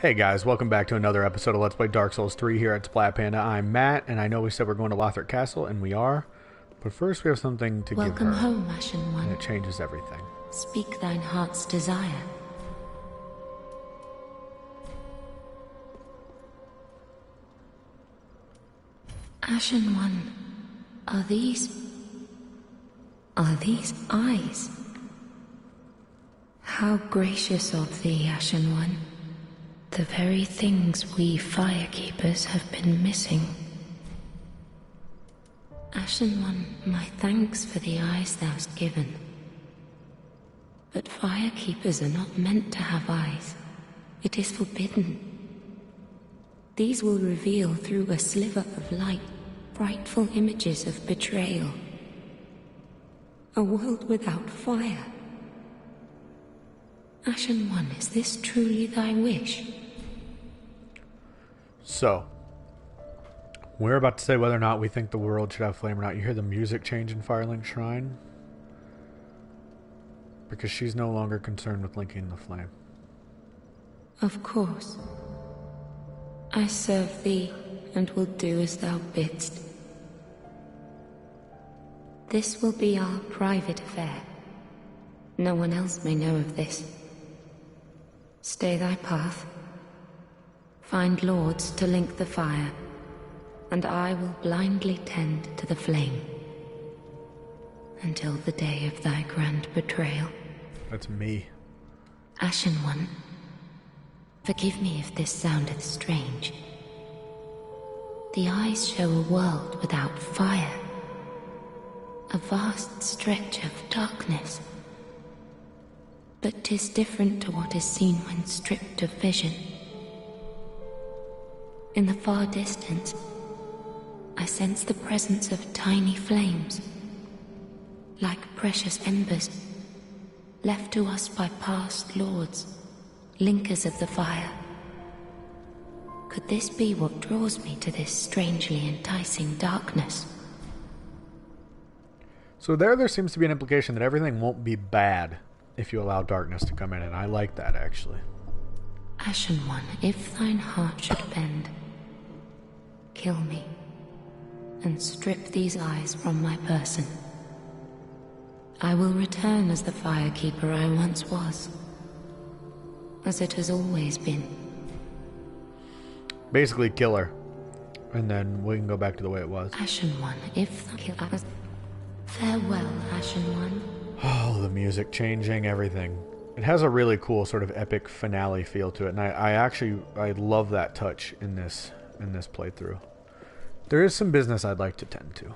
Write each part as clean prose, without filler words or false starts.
Hey guys, welcome back to another episode of Let's Play Dark Souls 3 here at Splat Panda. I'm Matt, and I know we said we're going to Lothric Castle, and we are. But first we have something to Welcome give her, home, Ashen One. and it changes everything. Speak thine heart's desire. Ashen One, are these eyes? How gracious of thee, Ashen One. The very things we firekeepers have been missing. Ashen One, my thanks for the eyes thou'st given. But firekeepers are not meant to have eyes. It is forbidden. These will reveal through a sliver of light frightful images of betrayal. A world without fire. Ashen One, is this truly thy wish? So, we're about to say whether or not we think the world should have flame or not. You hear the music change in Firelink Shrine? Because she's no longer concerned with linking the flame. Of course. I serve thee, and will do as thou bidst. This will be our private affair. No one else may know of this. Stay thy path. Find lords to link the fire, and I will blindly tend to the flame. Until the day of thy grand betrayal. That's me. Ashen One, forgive me if this soundeth strange. The eyes show a world without fire. A vast stretch of darkness. But 'tis different to what is seen when stripped of vision. In the far distance, I sense the presence of tiny flames, like precious embers, left to us by past lords, linkers of the fire. Could this be what draws me to this strangely enticing darkness? So there seems to be an implication that everything won't be bad if you allow darkness to come in, and I like that, actually. Ashen One, if thine heart should bend, kill me, and strip these eyes from my person. I will return as the firekeeper I once was, as it has always been. Basically, kill her, and then we can go back to the way it was. Ashen One, if thou kill us, farewell, Ashen One. Oh, the music changing, everything. It has a really cool sort of epic finale feel to it, and I love that touch in this playthrough. There is some business I'd like to tend to.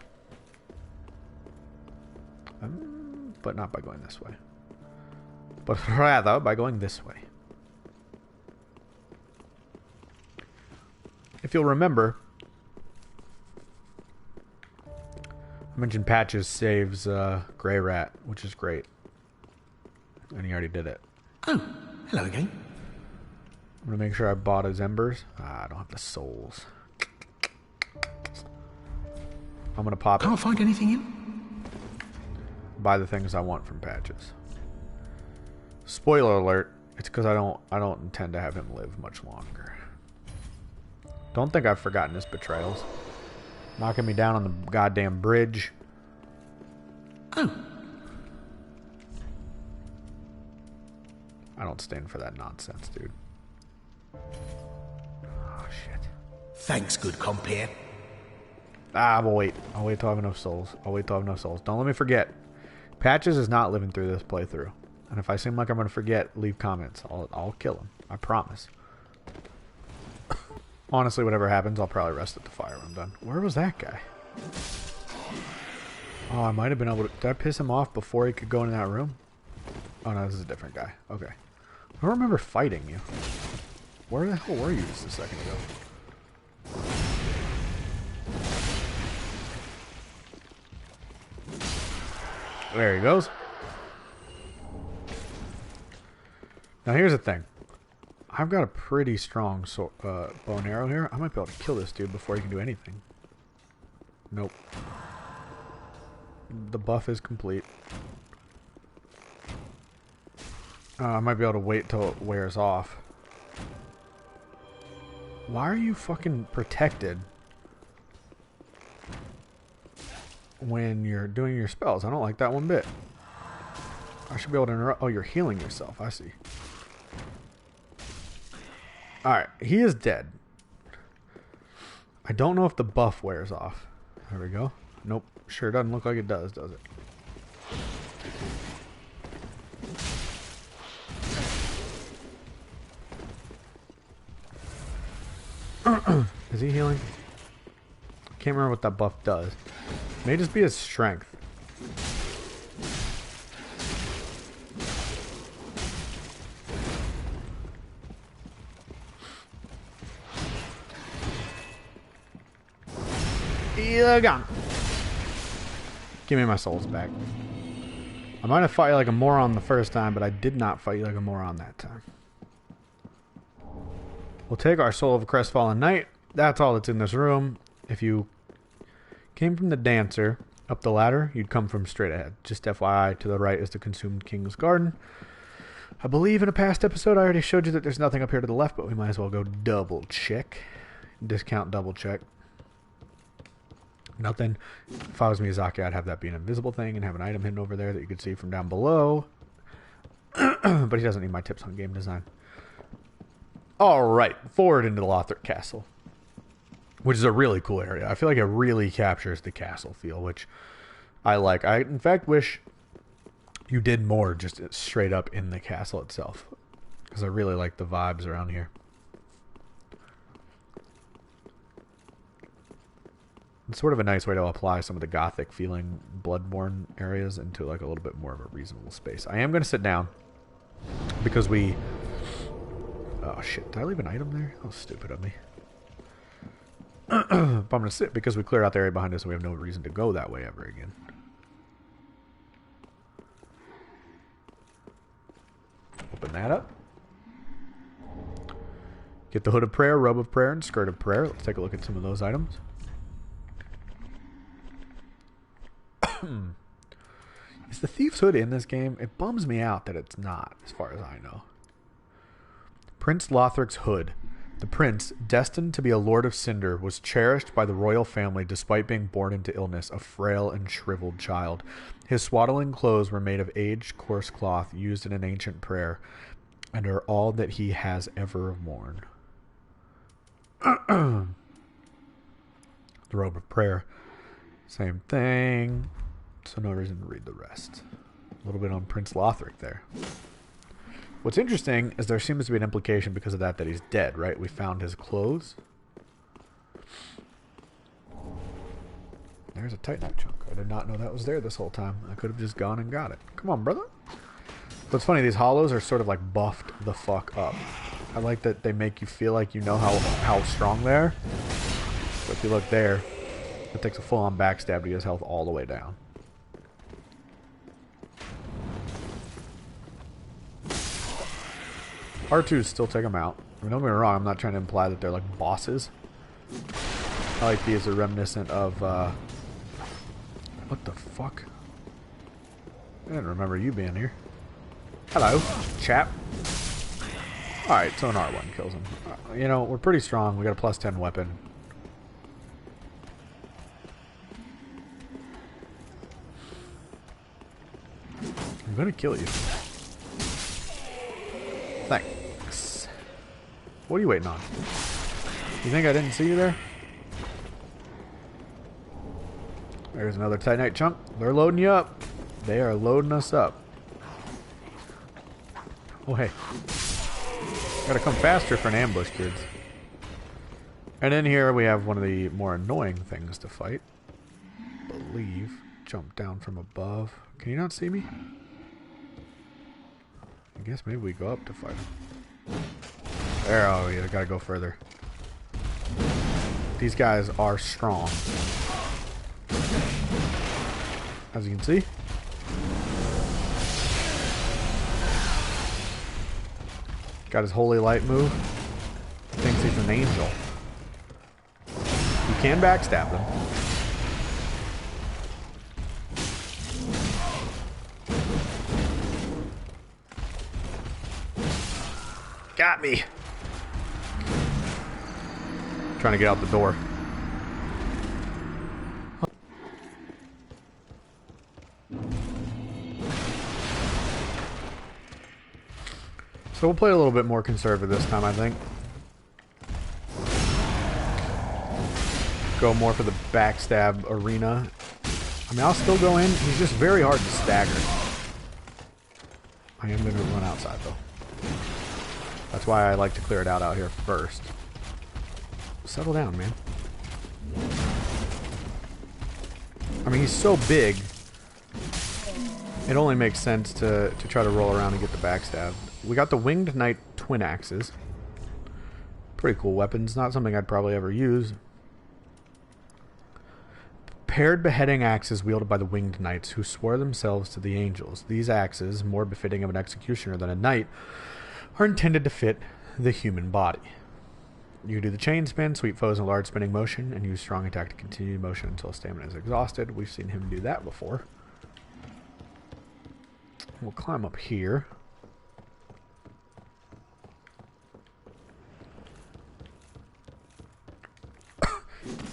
But not by going this way. But rather by going this way. If you'll remember, I mentioned Patches saves Grey Rat, which is great. And he already did it. Oh, hello again. I'm going to make sure I bought his embers. I don't have the souls. I'm going to pop Can't it. find anything in? Buy the things I want from Patches. Spoiler alert, it's because I don't intend to have him live much longer. Don't think I've forgotten his betrayals. Knocking me down on the goddamn bridge. Oh. I don't stand for that nonsense, dude. Oh, shit. Thanks, good compere. I'll wait. I'll wait till I have enough souls. Don't let me forget. Patches is not living through this playthrough. And if I seem like I'm going to forget, leave comments. I'll kill him. I promise. Honestly, whatever happens, I'll probably rest at the fire when I'm done. Where was that guy? Oh, I might have been able to... Did I piss him off before he could go into that room? Oh, no, this is a different guy. Okay. I don't remember fighting you. Where the hell were you just a second ago? There he goes. Now here's the thing. I've got a pretty strong bow and arrow here. I might be able to kill this dude before he can do anything. Nope. The buff is complete. I might be able to wait till it wears off. Why are you fucking protected when you're doing your spells? I don't like that one bit. I should be able to interrupt. Oh, you're healing yourself. I see. Alright, he is dead. I don't know if the buff wears off. There we go. Nope. Sure doesn't look like it does it? Is he healing? Can't remember what that buff does. May just be his strength. Yeah, gone. Give me my souls back. I might have fought you like a moron the first time, but I did not fight you like a moron that time. We'll take our Soul of a Crestfallen Knight. That's all that's in this room. If you came from the dancer up the ladder, you'd come from straight ahead. Just FYI, to the right is the Consumed King's Garden. I believe in a past episode I already showed you that there's nothing up here to the left, but we might as well go double check. Discount double check. Nothing. If I was Miyazaki, I'd have that be an invisible thing and have an item hidden over there that you could see from down below. But he doesn't need my tips on game design. Alright, forward into the Lothric Castle. Which is a really cool area. I feel like it really captures the castle feel, which I like. I, in fact, wish you did more just straight up in the castle itself. Because I really like the vibes around here. It's sort of a nice way to apply some of the gothic feeling Bloodborne areas into like a little bit more of a reasonable space. I am going to sit down because we... Oh shit, did I leave an item there? How stupid of me. But I'm going to sit because we cleared out the area behind us and we have no reason to go that way ever again. Open that up. Get the Hood of Prayer, Robe of Prayer, and Skirt of Prayer. Let's take a look at some of those items. Is the Thief's Hood in this game? It bums me out that it's not, as far as I know. Prince Lothric's Hood. The prince, destined to be a Lord of Cinder, was cherished by the royal family despite being born into illness, a frail and shriveled child. His swaddling clothes were made of aged coarse cloth used in an ancient prayer, and are all that he has ever worn. The Robe of Prayer. Same thing. So no reason to read the rest. A little bit on Prince Lothric there. What's interesting is there seems to be an implication because of that he's dead, right? We found his clothes. There's a Titanite chunk. I did not know that was there this whole time. I could have just gone and got it. Come on, brother. What's funny, these hollows are sort of like buffed the fuck up. I like that they make you feel like you know how strong they are. But if you look there, it takes a full-on backstab to get his health all the way down. R2s still take them out. I mean, don't get me wrong, I'm not trying to imply that they're like bosses. I like these are reminiscent of, what the fuck? I didn't remember you being here. Hello, chap. Alright, so an R1 kills him. You know, we're pretty strong. We got a plus 10 weapon. I'm gonna kill you. Thanks. What are you waiting on? You think I didn't see you there? There's another Titanite chunk. They're loading you up. They are loading us up. Oh, hey. Gotta come faster for an ambush, kids. And in here we have one of the more annoying things to fight. I believe. Jump down from above. Can you not see me? I guess maybe we go up to fight him. There, oh yeah, gotta go further. These guys are strong. As you can see. Got his holy light move. Thinks he's an angel. You can backstab them. Got me. trying to get out the door. So we'll play a little bit more conservative this time, I think. Go more for the backstab arena. I mean, I'll still go in. He's just very hard to stagger. I am going to run outside, though. That's why I like to clear it out here first. Settle down, man. I mean, he's so big. It only makes sense to try to roll around and get the backstab. We got the Winged Knight Twin Axes. Pretty cool weapons. Not something I'd probably ever use. Paired beheading axes wielded by the Winged Knights, who swore themselves to the angels. These axes, more befitting of an executioner than a knight, are intended to fit the human body. You do the chain spin, sweep foes in a large spinning motion, and use strong attack to continue motion until stamina is exhausted. We've seen him do that before. We'll climb up here.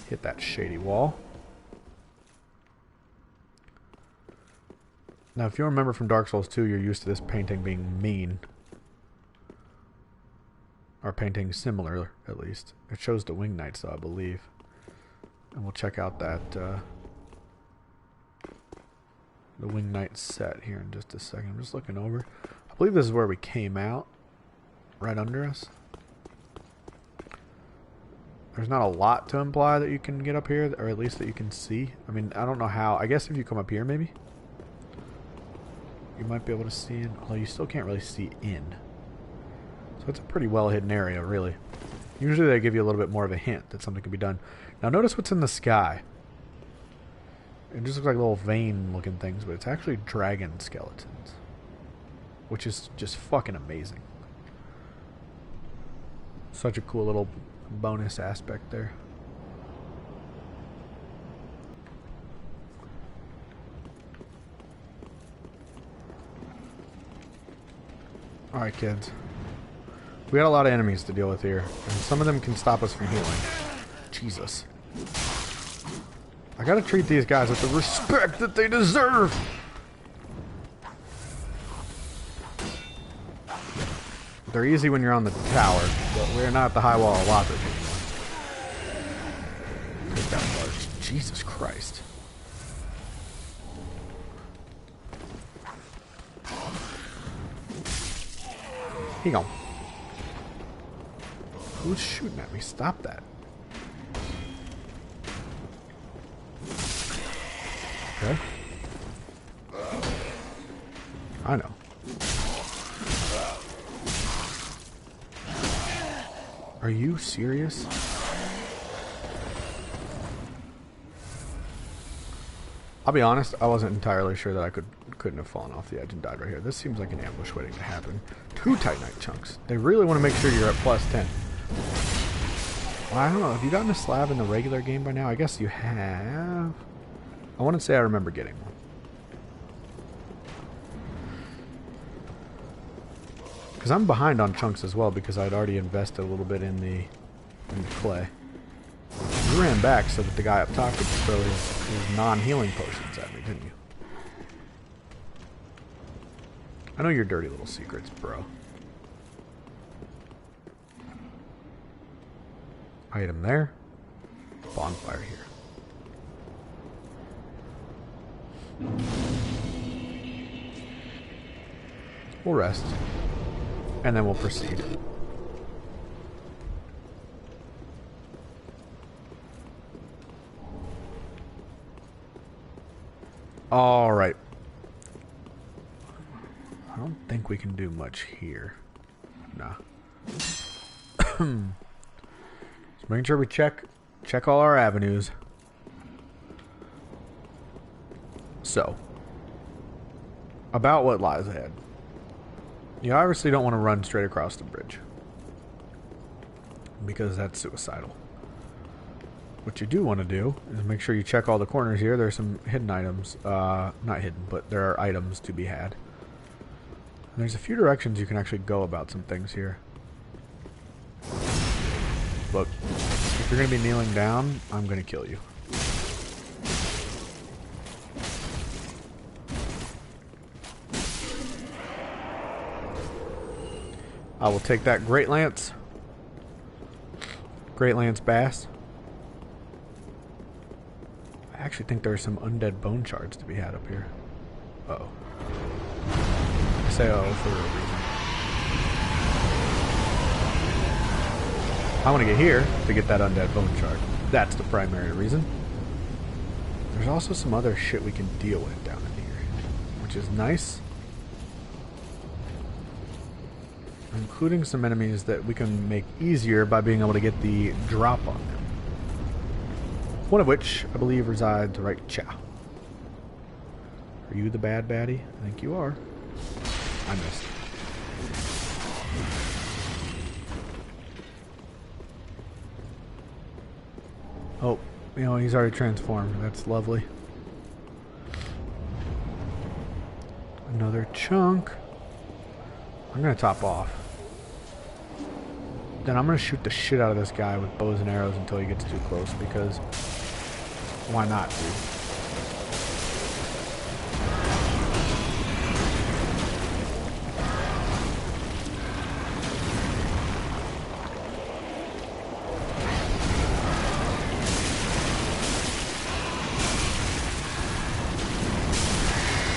Hit that shady wall. Now, if you remember from Dark Souls 2, you're used to this painting being mean. Or painting similar, at least. It shows the Winged Knights, though, I believe. And we'll check out that, the Winged Knight set here in just a second. I'm just looking over. I believe this is where we came out. Right under us. There's not a lot to imply that you can get up here, or at least that you can see. I mean, I don't know how. I guess if you come up here, maybe? You might be able to see in, although you still can't really see in. So it's a pretty well hidden area, really. Usually they give you a little bit more of a hint that something can be done. Now notice what's in the sky. It just looks like little vein looking things, but it's actually dragon skeletons. Which is just fucking amazing. Such a cool little bonus aspect there. Alright, kids. We got a lot of enemies to deal with here, and some of them can stop us from healing. Jesus. I gotta treat these guys with the respect that they deserve! They're easy when you're on the tower, but we're not at the high wall of Lothric anymore. Take that large. Jesus Christ. He gone. Who's shooting at me? Stop that. Okay. I know. Are you serious? I'll be honest, I wasn't entirely sure that I couldn't have fallen off the edge and died right here. This seems like an ambush waiting to happen. 2 Titanite chunks. They really want to make sure you're at plus 10. Well, I don't know. Have you gotten a slab in the regular game by now? I guess you have. I want to say I remember getting one. Because I'm behind on chunks as well because I'd already invested a little bit in the clay. You ran back so that the guy up top could throw his non-healing potions at me, didn't you? I know your dirty little secrets, bro. Item there. Bonfire here. We'll rest. And then we'll proceed. Alright. I don't think we can do much here. Nah. Just making sure we check all our avenues. So, about what lies ahead. You obviously don't want to run straight across the bridge, because that's suicidal. What you do want to do is make sure you check all the corners here. There's some hidden items. Not hidden, but there are items to be had. And there's a few directions you can actually go about some things here. Look, if you're going to be kneeling down, I'm going to kill you. I will take that Great Lance. Great Lance Bass. I actually think there's some undead bone shards to be had up here. Uh-oh. I say uh-oh for a reason. I want to get here to get that undead bone shard. That's the primary reason. There's also some other shit we can deal with down in here, which is nice. Including some enemies that we can make easier by being able to get the drop on them. One of which, I believe, resides right chow. Are you the bad baddie? I think you are. I missed. Oh, you know, he's already transformed. That's lovely. Another chunk. I'm going to top off. Then I'm going to shoot the shit out of this guy with bows and arrows until he gets too close, because why not, dude?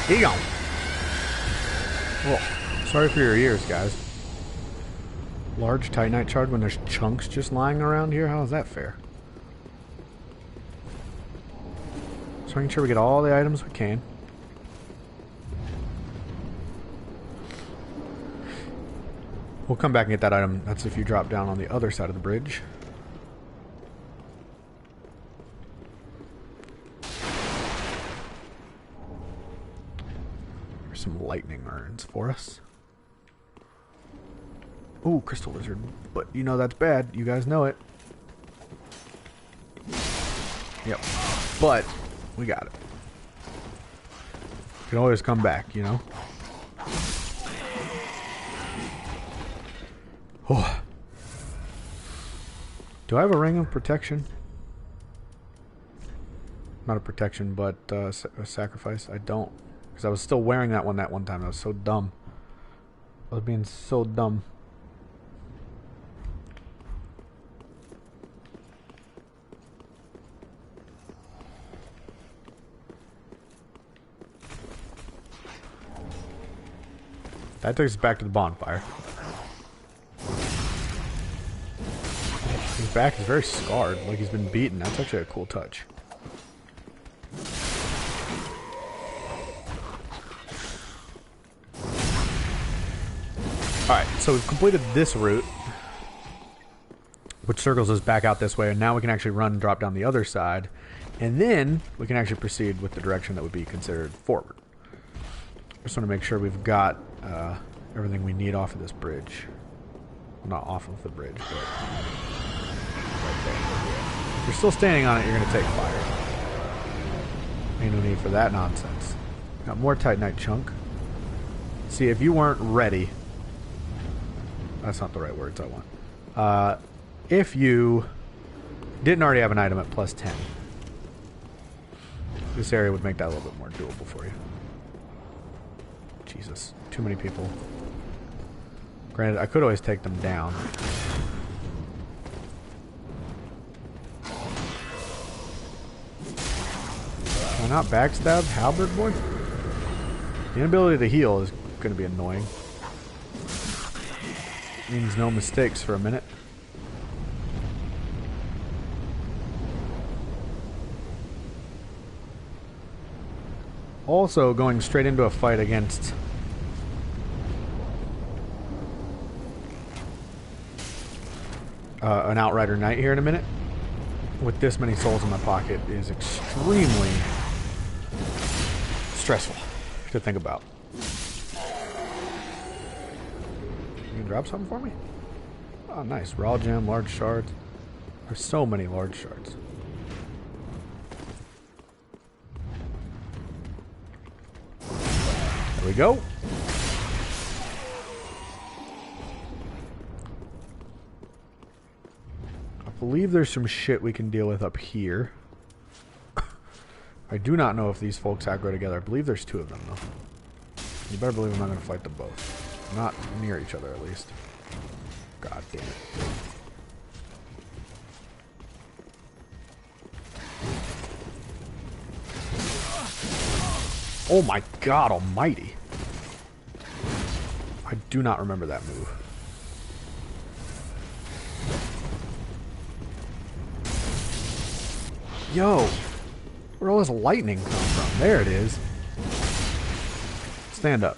He gone. Oh, sorry for your ears, guys. Large Titanite shard when there's chunks just lying around here? How is that fair? So making sure we get all the items we can. We'll come back and get that item. That's if you drop down on the other side of the bridge. There's some lightning urns for us. Ooh, crystal lizard. But you know that's bad. You guys know it. Yep. But we got it. Can always come back, you know? Oh. Do I have a ring of protection? Not a protection, but a sacrifice. I don't. Because I was still wearing that one time. I was so dumb. I was being so dumb. That takes us back to the bonfire. His back is very scarred, like he's been beaten. That's actually a cool touch. Alright, so we've completed this route, which circles us back out this way, and now we can actually run and drop down the other side, and then we can actually proceed with the direction that would be considered forward. Just want to make sure we've got everything we need off of this bridge. Well, not off of the bridge, but right there. If you're still standing on it, you're going to take fire. Ain't no need for that nonsense. Got more Titanite chunk. See, if you weren't ready... That's not the right words I want. If you didn't already have an item at plus 10, this area would make that a little bit more doable for you. Jesus, too many people. Granted, I could always take them down. Can I not backstab Halberd Boy? The inability to heal is going to be annoying. Means no mistakes for a minute. Also, going straight into a fight against an Outrider Knight here in a minute, with this many souls in my pocket, is extremely stressful to think about. You can drop something for me? Oh, nice. Raw gem, large shards. There's so many large shards. There we go. believe there's some shit we can deal with up here. I do not know if these folks aggro together. I believe there's 2 of them, though. You better believe I'm not going to fight them both. Not near each other, at least. God damn it. Oh my god almighty. I do not remember that move. Yo! Where all this lightning come from? There it is. Stand up.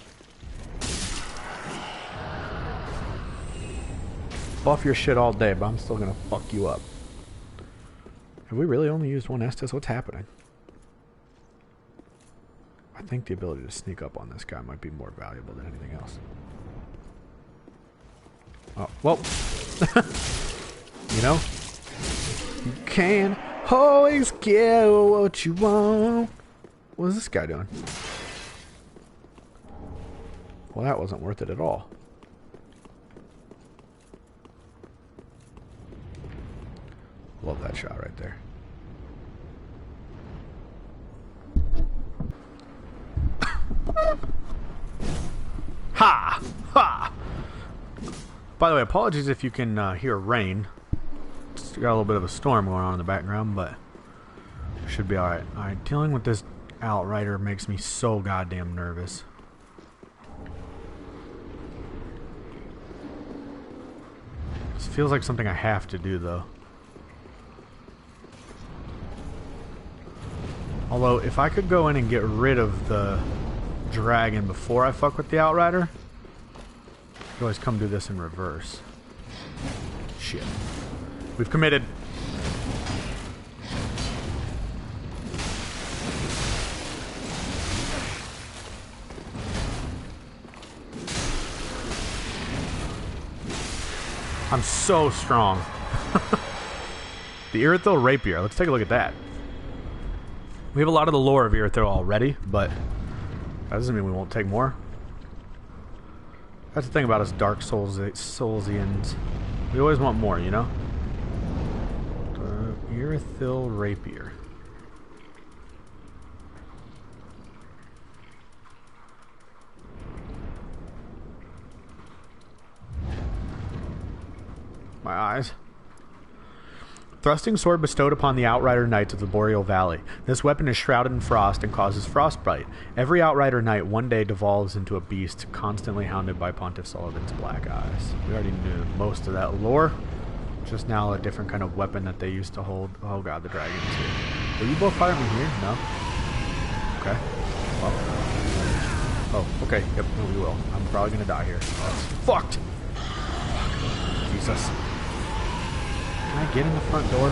Buff your shit all day, but I'm still gonna fuck you up. Have we really only used 1 Estus? What's happening? I think the ability to sneak up on this guy might be more valuable than anything else. Oh, well. You know? You can always get what you want. What is this guy doing? Well, that wasn't worth it at all. Love that shot right there. Ha! Ha! By the way, apologies if you can hear rain. It's got a little bit of a storm going on in the background, but should be alright. Alright, dealing with this outrider makes me so goddamn nervous. This feels like something I have to do, though. Although, if I could go in and get rid of the dragon before I fuck with the outrider, I could always come do this in reverse. Shit. We've committed. I'm so strong. The Irithyll Rapier. Let's take a look at that. We have a lot of the lore of Irithyll already, but that doesn't mean we won't take more. That's the thing about us Dark Soulsians. We always want more, you know? Irithyll Rapier. My eyes. Thrusting sword bestowed upon the Outrider Knights of the Boreal Valley. This weapon is shrouded in frost and causes frostbite. Every Outrider Knight one day devolves into a beast, constantly hounded by Pontiff Sullivan's black eyes. We already knew most of that lore. Just now a different kind of weapon that they used to hold. Oh god, the dragon's here. Will you both fire me here? No? Okay. Well. Oh, okay. Yep, no, we will. I'm probably gonna die here. That's fucked! Fuck. Jesus. Can I get in the front door?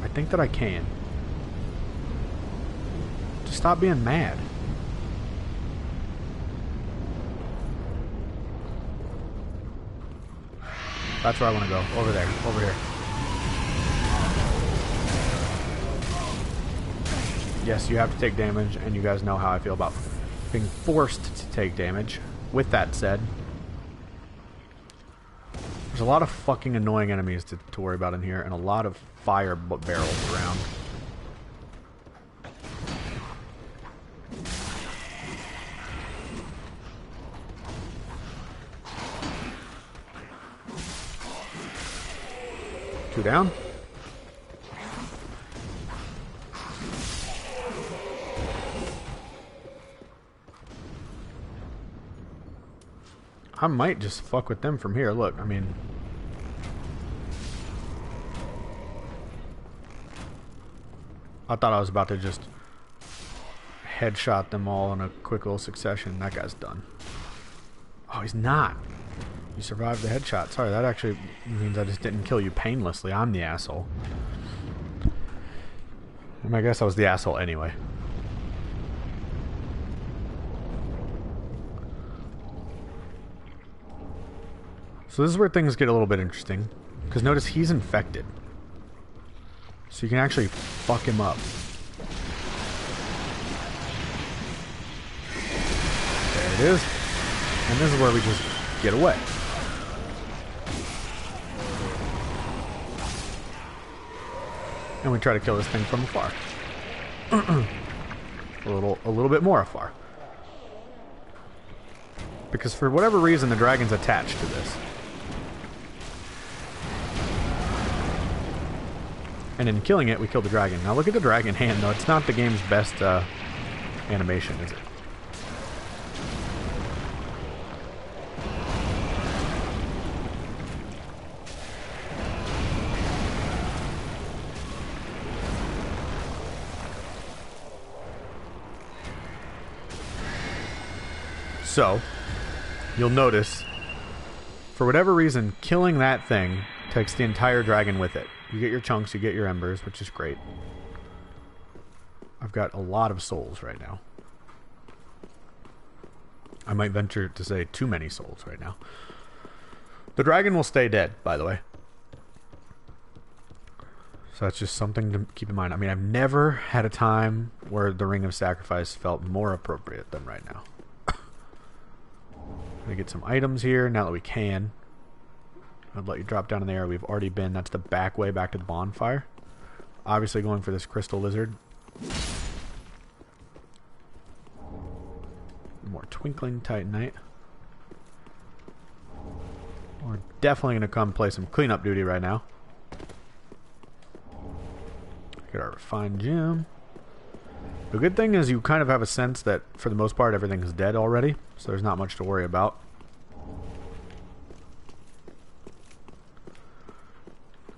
I think that I can. Just stop being mad. That's where I want to go. Over there. Over here. Yes, you have to take damage, and you guys know how I feel about being forced to take damage. With that said, there's a lot of fucking annoying enemies to worry about in here, and a lot of fire barrels around. Two down. I might just fuck with them from here. Look, I mean... I thought I was about to just headshot them all in a quick little succession. That guy's done. Oh, he's not. You survived the headshot. Sorry, that actually means I just didn't kill you painlessly. I'm the asshole. And I guess I was the asshole anyway. So this is where things get a little bit interesting. Because notice he's infected. So you can actually fuck him up. There it is. And this is where we just get away. And we try to kill this thing from afar. a little bit more afar. Because for whatever reason, the dragon's attached to this. And in killing it, we kill the dragon. Now look at the dragon hand, though. It's not the game's best animation, is it? So, you'll notice, for whatever reason, killing that thing takes the entire dragon with it. You get your chunks, you get your embers, which is great. I've got a lot of souls right now. I might venture to say too many souls right now. The dragon will stay dead, by the way. So that's just something to keep in mind. I mean, I've never had a time where the Ring of Sacrifice felt more appropriate than right now. Gonna get some items here now that we can. I'd let you drop down in the area we've already been. That's the back way back to the bonfire. Obviously going for this crystal lizard. More twinkling titanite. We're definitely gonna come play some cleanup duty right now. Get our refined gem. The good thing is you kind of have a sense that for the most part everything's dead already, so there's not much to worry about.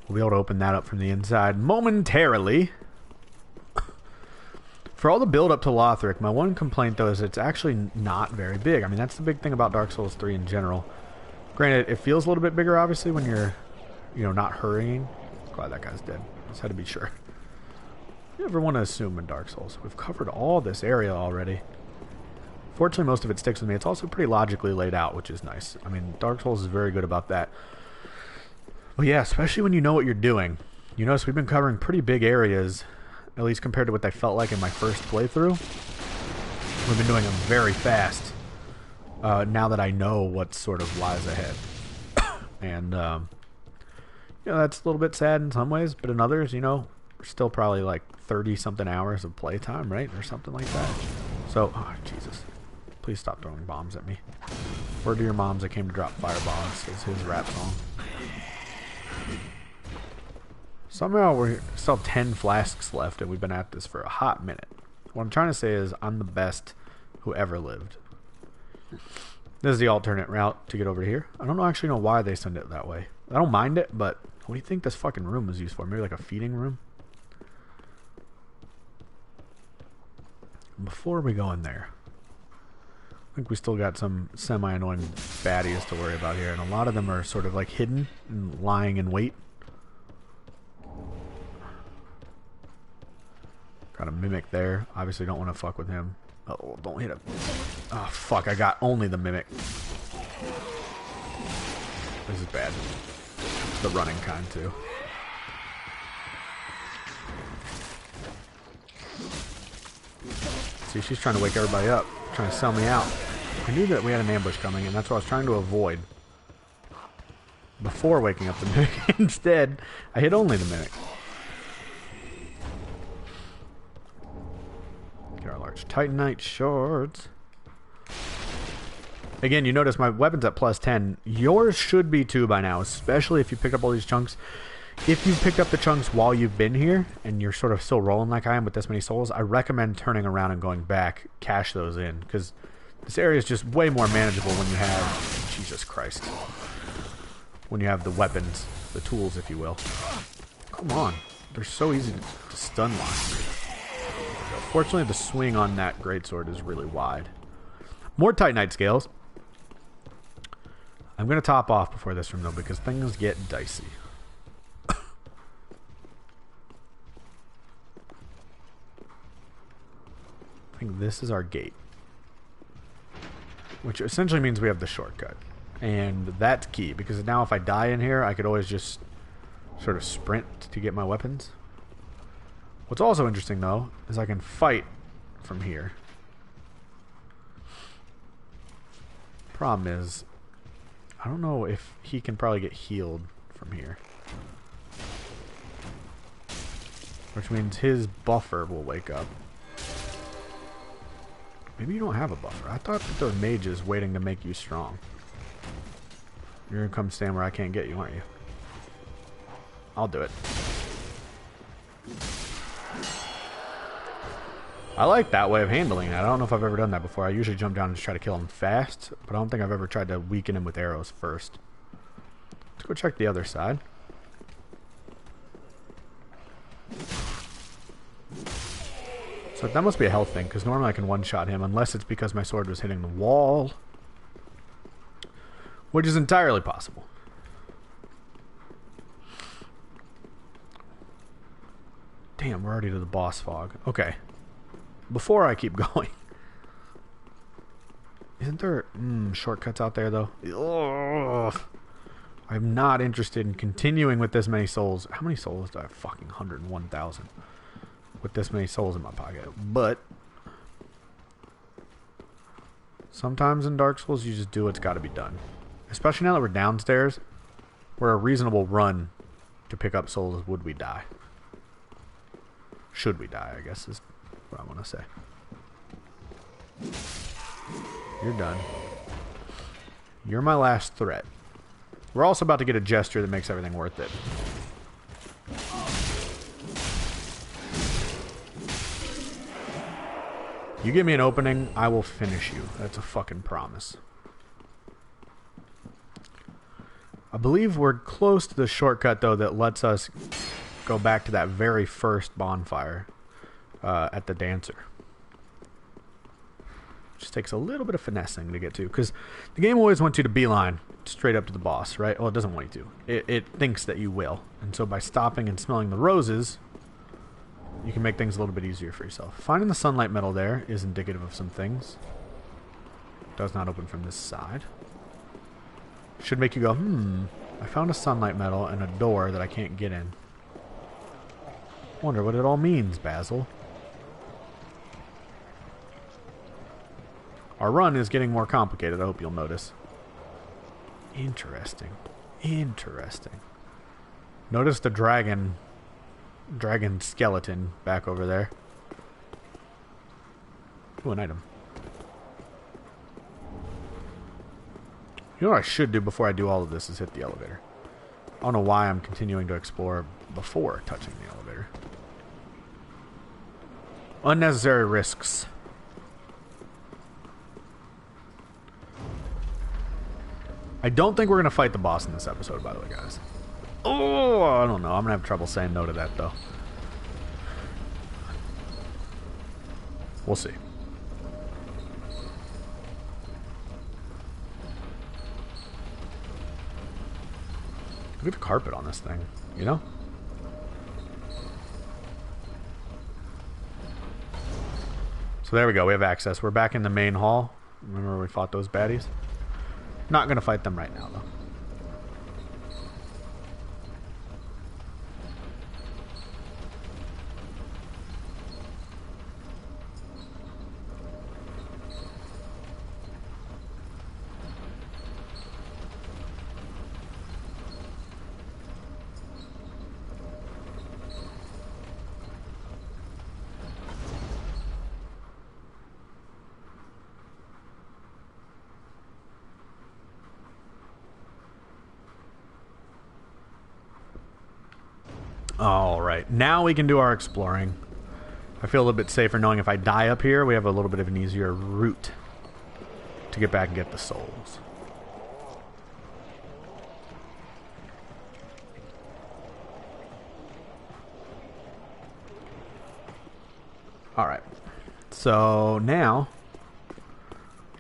We'll be able to open that up from the inside momentarily. For all the build up to Lothric, my one complaint though is it's actually not very big. I mean, that's the big thing about Dark Souls 3 in general. Granted, it feels a little bit bigger obviously when you're, you know, not hurrying. Glad that guy's dead. Just had to be sure. You never want to assume in Dark Souls. We've covered all this area already. Fortunately, most of it sticks with me. It's also pretty logically laid out, which is nice. I mean, Dark Souls is very good about that. Well, yeah, especially when you know what you're doing. You notice we've been covering pretty big areas, at least compared to what they felt like in my first playthrough. We've been doing them very fast, now that I know what sort of lies ahead. And, you know, that's a little bit sad in some ways, but in others, you know, we're still probably like 30-something hours of playtime, right? Or something like that. So, oh, Jesus. Please stop throwing bombs at me. Word to your moms, I came to drop firebombs. Is his rap song. Somehow we still have 10 flasks left and we've been at this for a hot minute. What I'm trying to say is I'm the best who ever lived. This is the alternate route to get over here. I don't actually know why they send it that way. I don't mind it, but what do you think this fucking room was used for? Maybe like a feeding room? Before we go in there, I think we still got some semi-annoying baddies to worry about here, and a lot of them are sort of like hidden and lying in wait. Got a mimic there. Obviously don't want to fuck with him. Oh, don't hit him. Oh, fuck. I got only the mimic. This is bad. It's the running kind, too. See, she's trying to wake everybody up. Trying to sell me out. I knew that we had an ambush coming, and that's what I was trying to avoid. Before waking up the mimic. Instead, I hit only the mimic. Get our large titanite shards. Again, you notice my weapon's at plus 10. Yours should be too by now, especially if you picked up all these chunks. If you've picked up the chunks while you've been here, and you're sort of still rolling like I am with this many souls, I recommend turning around and going back, cash those in, because this area is just way more manageable when you have, Jesus Christ, when you have the weapons, the tools, if you will. Come on. They're so easy to stun lock. Fortunately, the swing on that greatsword is really wide. More titanite scales. I'm going to top off before this room, though, because things get dicey. I think this is our gate. Which essentially means we have the shortcut. And that's key, because now if I die in here, I could always just sort of sprint to get my weapons. What's also interesting, though, is I can fight from here. Problem is, I don't know if he can probably get healed from here. Which means his buffer will wake up. Maybe you don't have a buffer. I thought that there were mages waiting to make you strong. You're gonna come stand where I can't get you, aren't you? I'll do it. I like that way of handling it. I don't know if I've ever done that before. I usually jump down and just try to kill him fast, but I don't think I've ever tried to weaken him with arrows first. Let's go check the other side. So that must be a health thing, because normally I can one-shot him, unless it's because my sword was hitting the wall. Which is entirely possible. Damn, we're already to the boss fog. Okay. Before I keep going. Isn't there shortcuts out there, though? Ugh. I'm not interested in continuing with this many souls. How many souls do I have? Fucking 101,000. With this many souls in my pocket. But sometimes in Dark Souls, you just do what's got to be done. Especially now that we're downstairs, where a reasonable run to pick up souls would we die. Should we die, I guess is what I want to say. You're done. You're my last threat. We're also about to get a gesture that makes everything worth it. You give me an opening, I will finish you. That's a fucking promise. I believe we're close to the shortcut, though, that lets us go back to that very first bonfire at the dancer. Just takes a little bit of finessing to get to, because the game always wants you to beeline straight up to the boss, right? Well, it doesn't want you to. It thinks that you will. And so by stopping and smelling the roses, you can make things a little bit easier for yourself. Finding the sunlight metal there is indicative of some things. Does not open from this side. Should make you go, I found a sunlight metal and a door that I can't get in. Wonder what it all means, Basil. Our run is getting more complicated, I hope you'll notice. Interesting. Interesting. Notice the dragon skeleton back over there. Ooh, an item. You know what I should do before I do all of this is hit the elevator. I don't know why I'm continuing to explore before touching the elevator. Unnecessary risks. I don't think we're going to fight the boss in this episode, by the way, guys. Oh, I don't know. I'm going to have trouble saying no to that, though. We'll see. Look at the carpet on this thing, you know? So there we go. We have access. We're back in the main hall. Remember where we fought those baddies? Not going to fight them right now, though. Alright, now we can do our exploring. I feel a little bit safer knowing if I die up here, we have a little bit of an easier route to get back and get the souls. Alright, so now,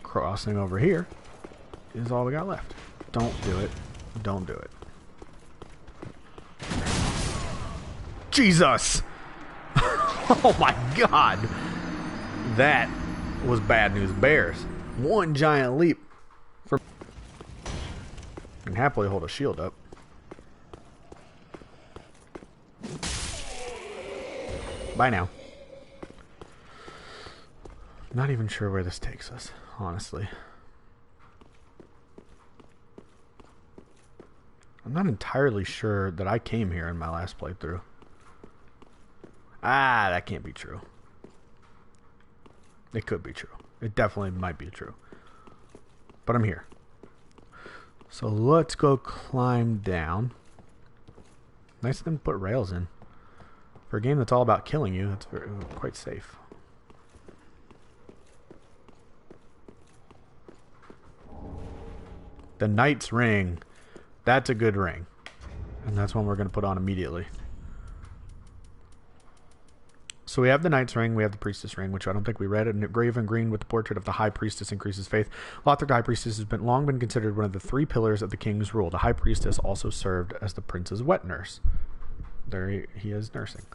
crossing over here is all we got left. Don't do it. Don't do it. Jesus! Oh my god! That was bad news bears. One giant leap. I can happily hold a shield up. Bye now. Not even sure where this takes us, honestly. I'm not entirely sure that I came here in my last playthrough. Ah, that can't be true. It could be true. It definitely might be true. But I'm here. So let's go climb down. Nice of them to put rails in. For a game that's all about killing you, it's quite safe. The Knight's Ring. That's a good ring. And that's one we're going to put on immediately. So we have the Knight's Ring, we have the Priestess Ring, which I don't think we read. And graven green with the portrait of the High Priestess increases faith. Lothric High Priestess has long been considered one of the 3 pillars of the king's rule. The High Priestess also served as the prince's wet nurse. There he is nursing.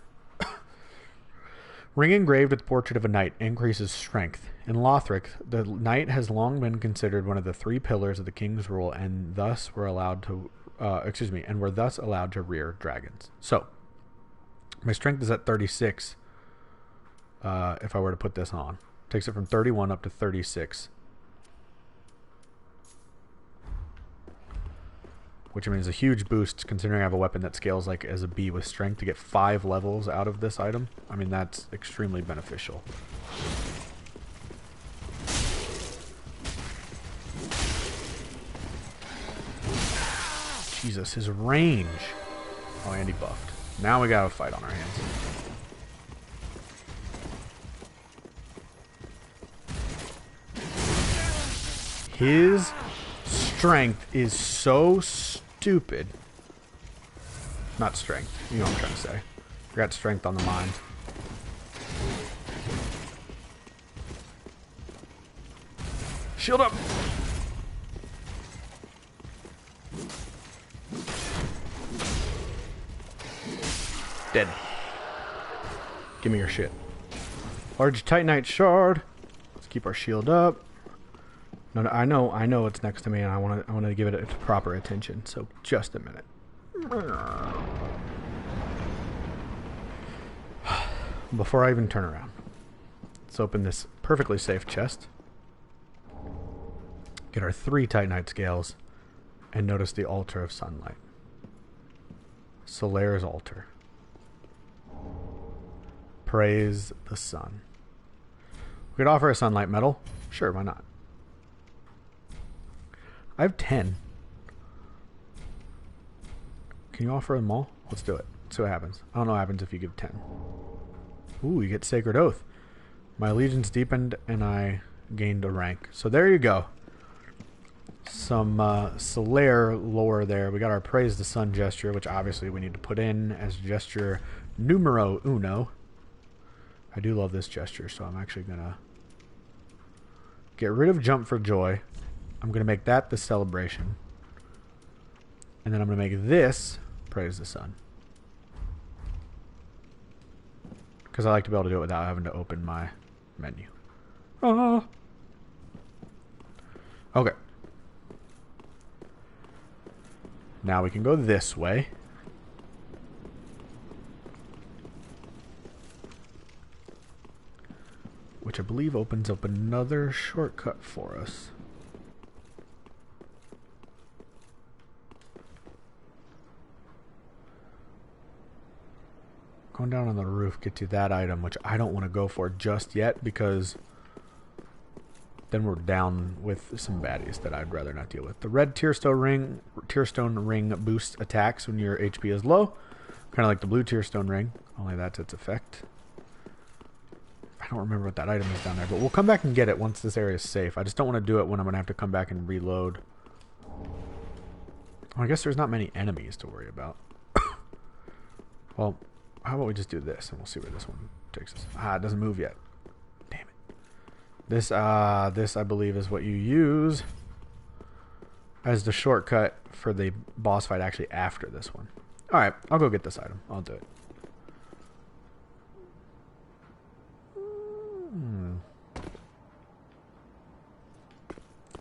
Ring engraved with the portrait of a knight increases strength. In Lothric, the knight has long been considered one of the 3 pillars of the king's rule, and thus were allowed to, were thus allowed to rear dragons. So, my strength is at 36. If I were to put this on, takes it from 31 up to 36, which means a huge boost considering I have a weapon that scales like as a bee with strength to get 5 levels out of this item. I mean, that's extremely beneficial. Jesus, his range. Oh, and he buffed. Now we got a fight on our hands. His strength is so stupid. Not strength. You know what I'm trying to say. I got strength on the mind. Shield up! Dead. Give me your shit. Large Titanite shard. Let's keep our shield up. No, I know it's next to me, and I want to give it its proper attention. So just a minute. Before I even turn around, let's open this perfectly safe chest. Get our 3 Titanite scales, and notice the altar of sunlight. Solaire's altar. Praise the sun. We could offer a sunlight medal. Sure, why not? I have 10. Can you offer them all? Let's do it. See what happens. I don't know what happens if you give 10. Ooh, you get Sacred Oath. My allegiance deepened and I gained a rank. So there you go. Some Solaire lore there. We got our Praise the Sun gesture, which obviously we need to put in as gesture numero uno. I do love this gesture, so I'm actually going to get rid of Jump for Joy. I'm going to make that the celebration. And then I'm going to make this Praise the Sun. Because I like to be able to do it without having to open my menu. Oh. Okay. Now we can go this way. Which I believe opens up another shortcut for us. Going down on the roof, get to that item, which I don't want to go for just yet because then we're down with some baddies that I'd rather not deal with. The red tearstone ring boosts attacks when your HP is low, kind of like the blue tearstone ring, only that's its effect. I don't remember what that item is down there, but we'll come back and get it once this area is safe. I just don't want to do it when I'm going to have to come back and reload. Well, I guess there's not many enemies to worry about. Well, how about we just do this and we'll see where this one takes us. Ah, it doesn't move yet. Damn it. This I believe is what you use as the shortcut for the boss fight actually after this one. Alright, I'll go get this item. I'll do it.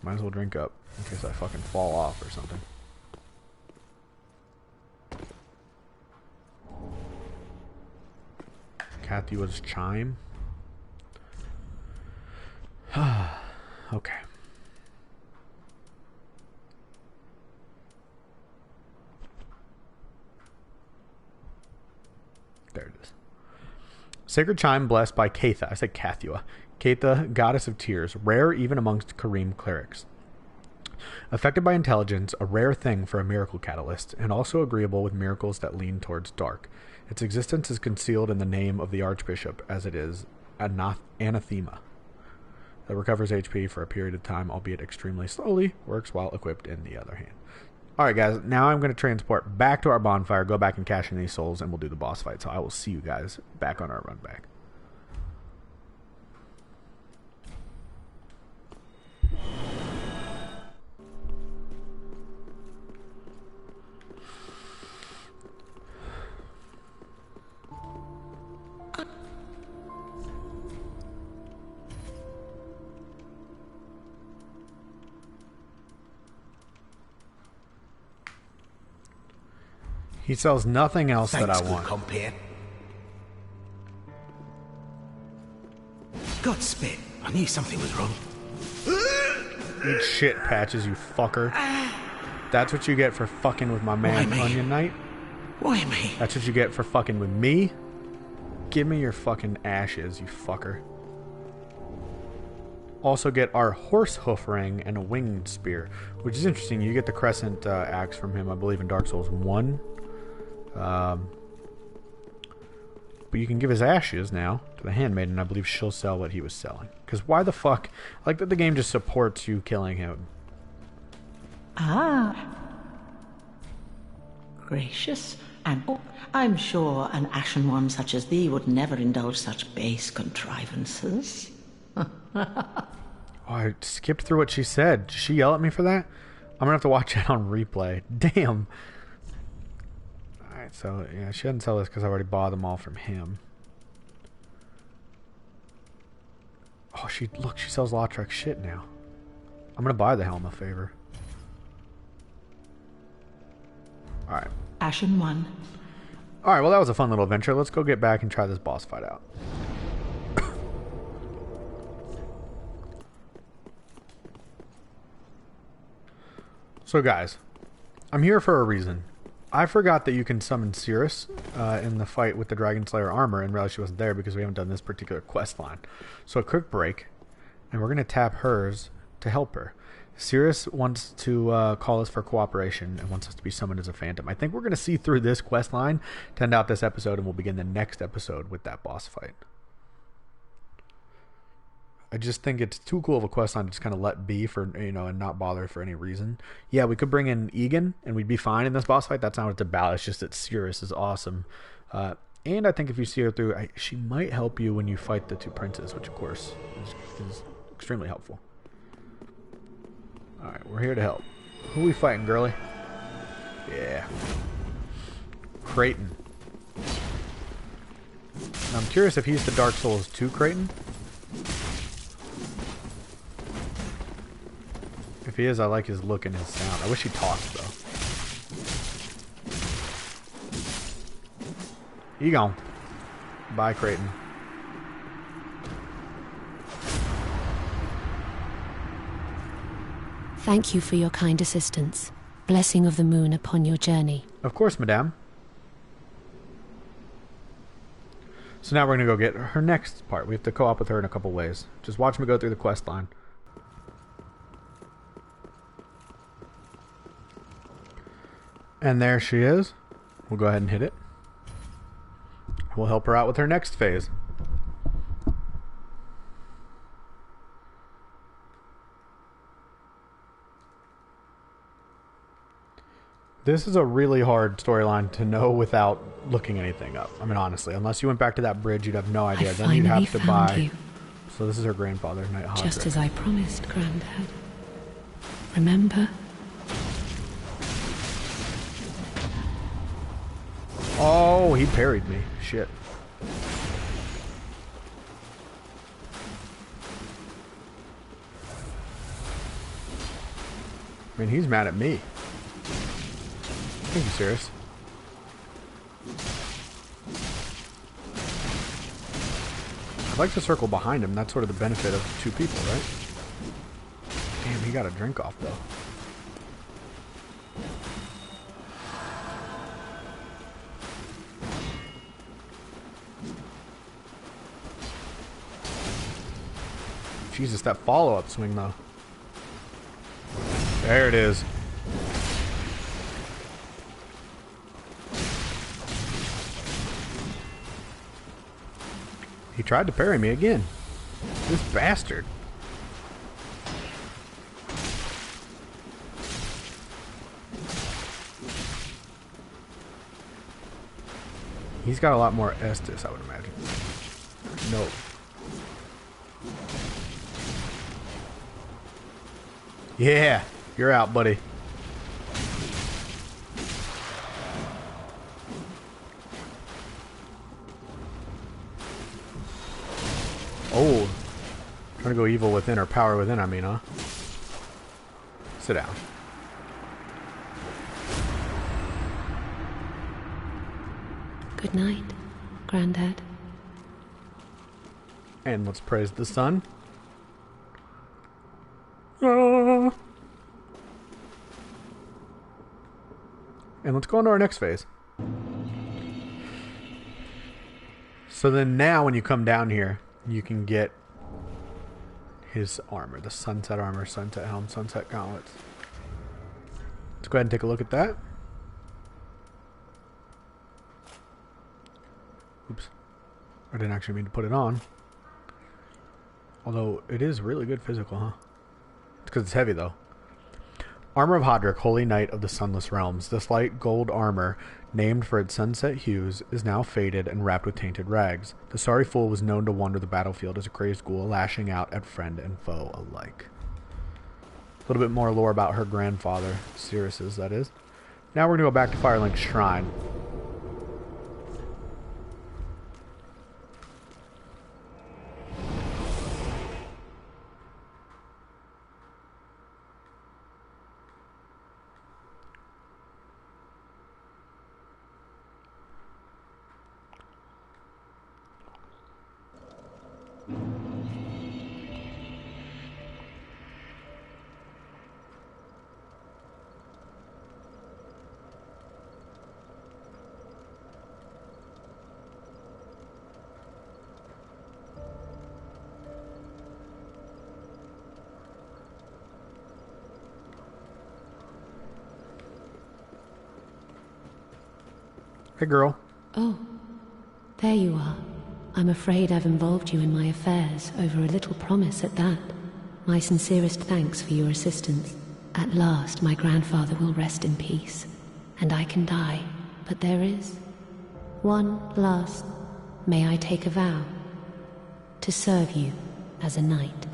Might as well drink up in case I fucking fall off or something. Cathua's chime. Okay. There it is. Sacred Chime blessed by Katha. I said Kathua. Katha, goddess of tears. Rare even amongst Kareem clerics. Affected by intelligence, a rare thing for a miracle catalyst, and also agreeable with miracles that lean towards dark. Its existence is concealed in the name of the Archbishop, as it is anathema. That recovers HP for a period of time, albeit extremely slowly, works while equipped in the other hand. Alright guys, now I'm going to transport back to our bonfire, go back and cash in these souls, and we'll do the boss fight. So I will see you guys back on our run back. He sells nothing else that I want. Compare. God spit. I knew something was wrong. Eat shit, Patches, you fucker. That's what you get for fucking with my man, Onion Knight. Why me? That's what you get for fucking with me. Give me your fucking ashes, you fucker. Also get our horse hoof ring and a winged spear, which is interesting. You get the crescent axe from him, I believe, in Dark Souls 1. But you can give his ashes now to the handmaiden. I believe she'll sell what he was selling. Because why the fuck? I like that the game just supports you killing him. Ah. Gracious. And I'm sure an ashen one such as thee would never indulge such base contrivances. Oh, I skipped through what she said. Did she yell at me for that? I'm gonna have to watch it on replay. Damn. Alright, so yeah, she doesn't sell this because I already bought them all from him. Oh, she sells Lothric shit now. I'm gonna buy the Helm of Favor. Alright. Ashen one. Alright, well that was a fun little adventure. Let's go get back and try this boss fight out. So guys, I'm here for a reason. I forgot that you can summon Cirrus in the fight with the Dragon Slayer armor and realized she wasn't there because we haven't done this particular quest line. So a quick break, and we're going to tap hers to help her. Cirrus wants to call us for cooperation and wants us to be summoned as a phantom. I think we're going to see through this quest line to end out this episode, and we'll begin the next episode with that boss fight. I just think it's too cool of a quest line to just kind of let be for, you know, and not bother for any reason. Yeah, we could bring in Egan and we'd be fine in this boss fight. That's not what it's about. It's just that Cirrus is awesome. And I think if you see her through, she might help you when you fight the two princes, which of course is extremely helpful. Alright, we're here to help. Who are we fighting, girly? Yeah. Creighton. And I'm curious if he's the Dark Souls 2 Creighton. If he is, I like his look and his sound. I wish he talked, though. You gone. Bye, Creighton. Thank you for your kind assistance. Blessing of the moon upon your journey. Of course, madame. So now we're going to go get her next part. We have to co-op with her in a couple ways. Just watch me go through the quest line. And there she is. We'll go ahead and hit it. We'll help her out with her next phase. This is a really hard storyline to know without looking anything up. I mean, honestly, unless you went back to that bridge, you'd have no idea. Then you'd have to buy. You. So this is her grandfather, Knight Hodrick. Just as I promised, Granddad. Remember? Oh, he parried me. Shit. I mean, he's mad at me. Thank you, Cirrus. I'd like to circle behind him. That's sort of the benefit of two people, right? Damn, he got a drink off, though. Jesus, that follow-up swing, though. There it is. He tried to parry me again. This bastard. He's got a lot more Estus, I would imagine. No. Yeah, you're out, buddy. Oh. Trying to go evil within, or power within, I mean, huh? Sit down. Good night, Granddad. And let's praise the sun. Ah. And let's go on to our next phase. So then now when you come down here, you can get his armor. The sunset armor, sunset helm, sunset gauntlets. Let's go ahead and take a look at that. Oops. I didn't actually mean to put it on. Although it is really good physical, huh? It's because it's heavy, though. Armor of Hodrick, Holy Knight of the Sunless Realms. This light gold armor, named for its sunset hues, is now faded and wrapped with tainted rags. The sorry fool was known to wander the battlefield as a crazed ghoul, lashing out at friend and foe alike. A little bit more lore about her grandfather, Cirrus's, that is. Now we're going to go back to Firelink's Shrine. Hey, girl. Oh, there you are. I'm afraid I've involved you in my affairs over a little promise at that. My sincerest thanks for your assistance. At last, my grandfather will rest in peace, and I can die. But there is one last. May I take a vow to serve you as a knight?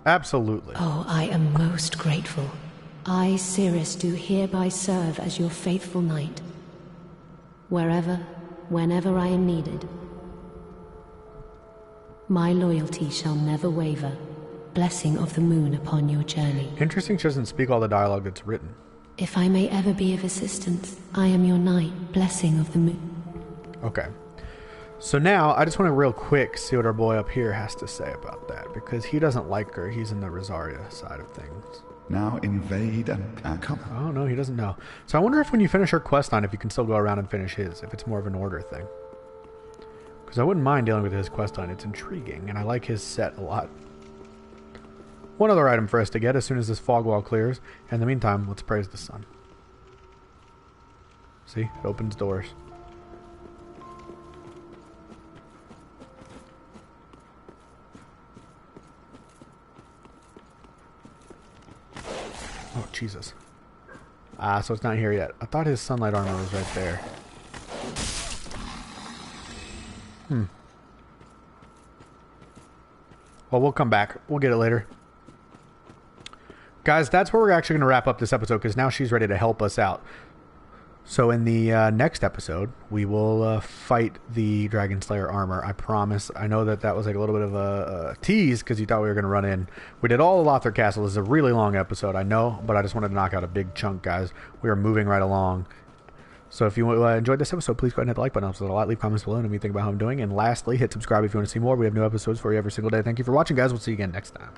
Absolutely. Oh, I am most grateful. I, Cirrus, do hereby serve as your faithful knight. Wherever, whenever I am needed. My loyalty shall never waver. Blessing of the moon upon your journey. Interesting she doesn't speak all the dialogue that's written. If I may ever be of assistance, I am your knight. Blessing of the moon. Okay. So now, I just want to real quick see what our boy up here has to say about that. Because he doesn't like her. He's in the Rosaria side of things. Now invade and come. Oh, no, he doesn't know. So I wonder if when you finish her quest line, if you can still go around and finish his. If it's more of an order thing. Because I wouldn't mind dealing with his quest line. It's intriguing. And I like his set a lot. One other item for us to get as soon as this fog wall clears. In the meantime, let's praise the sun. See? It opens doors. Oh, Jesus. Ah, so it's not here yet. I thought his sunlight armor was right there. Well, we'll come back. We'll get it later. Guys, that's where we're actually going to wrap up this episode, because now she's ready to help us out. So in the next episode, we will fight the Dragon Slayer armor. I promise. I know that that was like a little bit of a tease, because you thought we were going to run in. We did all the Lothric Castle. This is a really long episode, I know, but I just wanted to knock out a big chunk, guys. We are moving right along. So if you enjoyed this episode, please go ahead and hit the like button. It helps a lot. Leave comments below and what you think about how I'm doing. And lastly, hit subscribe if you want to see more. We have new episodes for you every single day. Thank you for watching, guys. We'll see you again next time.